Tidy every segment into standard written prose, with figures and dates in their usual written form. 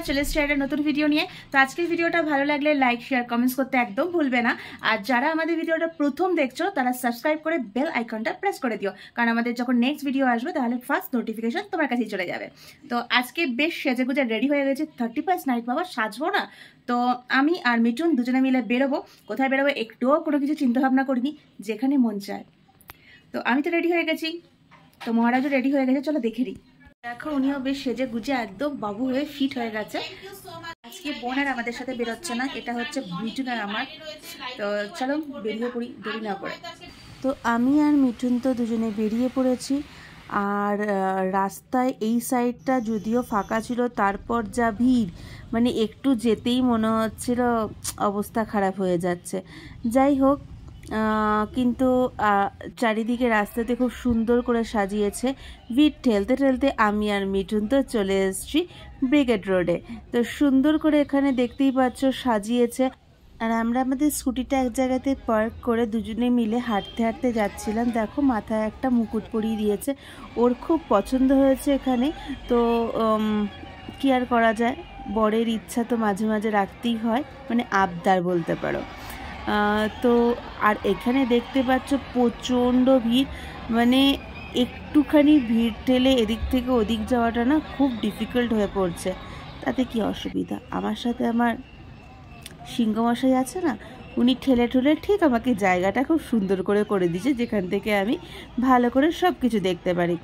চলে এসেছি একটা নতুন ভিডিও নিয়ে। তো আজকের ভিডিওটা ভালো লাগলে লাইক শেয়ার কমেন্টস করতে একদম ভুলবে না। আর যারা আমাদের ভিডিওটা প্রথম দেখছো তারা সাবস্ক্রাইব করে বেল আইকনটা প্রেস করে দিও, কারণ আমাদের যখন নেক্সট ভিডিও আসবে তাহলে ফার্স্ট নোটিফিকেশন তোমার কাছেই চলে যাবে। তো আজকে বেশ সেজেগুজে রেডি হয়ে গেছি, 31 নাইট। বাবা সাজবো না তো? আমি আর মিঠুন দুজনে মিলে বেরোবো। কোথায় বেরোবো একটুও কোনো কিছু চিন্তা ভাবনা করিনি, যেখানে মন চায়। তো আমি তো রেডি হয়ে গেছি, তো মহারাজও রেডি হয়ে গেছে, চলো দেখে নিই। দেখো উনিও বেশ সেজে গুজে একদম বাবু হয়ে ফিট হয়ে গেছে। আজকে বোন আর আমাদের সাথে বেরোচ্ছে না, এটা হচ্ছে মিঠুন আর আমার। তো চলো বেরিয়ে পড়ি দেরি না করে। তো আমি আর মিঠুন তো দুজনে বেরিয়ে পড়েছি। আর রাস্তায় এই সাইডটা যদিও ফাঁকা ছিল, তারপর যা ভিড়, মানে একটু যেতেই মনে হচ্ছিল অবস্থা খারাপ হয়ে যাচ্ছে। যাই হোক, কিন্তু চারিদিকে রাস্তাতে খুব সুন্দর করে সাজিয়েছে। ভিড় ঠেলতে ঠেলতে আমি আর মিঠুন তো চলে এসেছি ব্রিগেড রোডে। তো সুন্দর করে এখানে দেখতেই পাচ্ছ সাজিয়েছে। আর আমরা আমাদের স্কুটিটা এক জায়গাতে পার্ক করে দুজনে মিলে হাঁটতে হাঁটতে যাচ্ছিলাম। দেখো মাথায় একটা মুকুট পরিয়ে দিয়েছে, ওর খুব পছন্দ হয়েছে এখানে। তো কি আর করা যায়, বরের ইচ্ছা তো মাঝে মাঝে রাখতেই হয়, মানে আবদার বলতে পারো। তো আর এখানে দেখতে পাচ্ছ প্রচণ্ড ভিড়, মানে একটুখানি ভিড় ঠেলে এদিক থেকে ওদিক যাওয়াটা না খুব ডিফিকাল্ট হয়ে পড়ছে। তাতে কি অসুবিধা, আমার সাথে আমার সিংহমশাই আছে না, উনি ঠেলে ঠেলে ঠিক আমাকে জায়গাটা খুব সুন্দর করে দিয়েছে, যেখান থেকে আমি ভালো করে সব কিছু দেখতে পারি।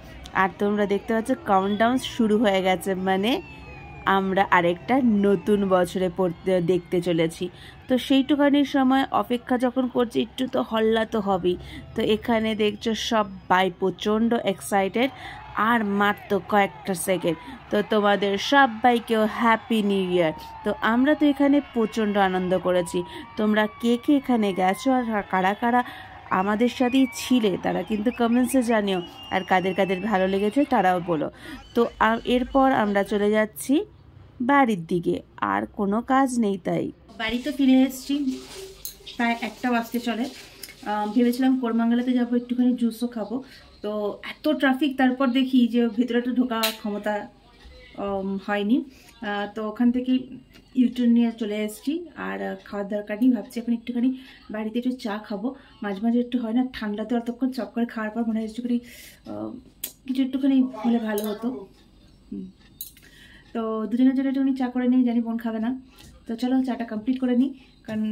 আর তোমরা দেখতে পাচ্ছ কাউন্টডাউন শুরু হয়ে গেছে, মানে আমরা আরেকটা নতুন বছরে দেখতে চলেছি। তো সেইটুখানির সময় অপেক্ষা যখন করছি, একটু তো হল্লা তো হবেই। তো এখানে দেখছো সবাই প্রচণ্ড এক্সাইটেড, আর মাত্র কয়েকটা সেকেন্ড। তো তোমাদের সবাইকেও হ্যাপি নিউ ইয়ার। তো আমরা তো এখানে প্রচণ্ড আনন্দ করেছি। তোমরা কে কে এখানে গেছো আর কারা কারা আমাদের সাথেই ছিলে তারা কিন্তু কমেন্টসে জানিও, আর কাদের কাদের ভালো লেগেছে তারাও বলো। তো এরপর আমরা চলে যাচ্ছি বাড়ির দিকে, আর কোনো কাজ নেই তাই। বাড়ি তো ফিরে এসেছি, প্রায় 1টা বাজতে চলে। ভেবেছিলাম কোরমাঙ্গালাতে যাবো, একটুখানি জুসও খাবো। তো এত ট্রাফিক, তারপর দেখি যে ভেতরেটা ঢোকা ক্ষমতা হয়নি। তো ওখান থেকে ইউটার্ন নিয়ে চলে এসেছি, আর খাওয়ার দরকার নেই। ভাবছি এখন একটুখানি বাড়িতে একটু চা খাবো। মাঝে মাঝে একটু হয় না, ঠান্ডাতে অতক্ষণ চপ করে খাওয়ার পর মনে হয় একটুখানি কিছু একটুখানি হলে ভালো হতো। তো দুজনের জন্য একটুখানি চা করে নিই, জানি বোন খাবে না। তো চলো চাটা কমপ্লিট করে নিই, কারণ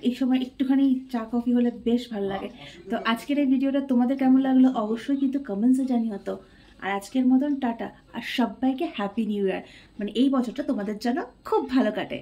এই সময় একটুখানি চা কফি হলে বেশ ভালো লাগে। তো আজকের এই ভিডিওটা তোমাদের কেমন লাগলো অবশ্যই কিন্তু কমেন্টসে জানিও তো। আর আজকের মতন টাটা, আর সবাইকে হ্যাপি নিউ ইয়ার, মানে এই বছরটা তোমাদের জন্য খুব ভালো কাটে।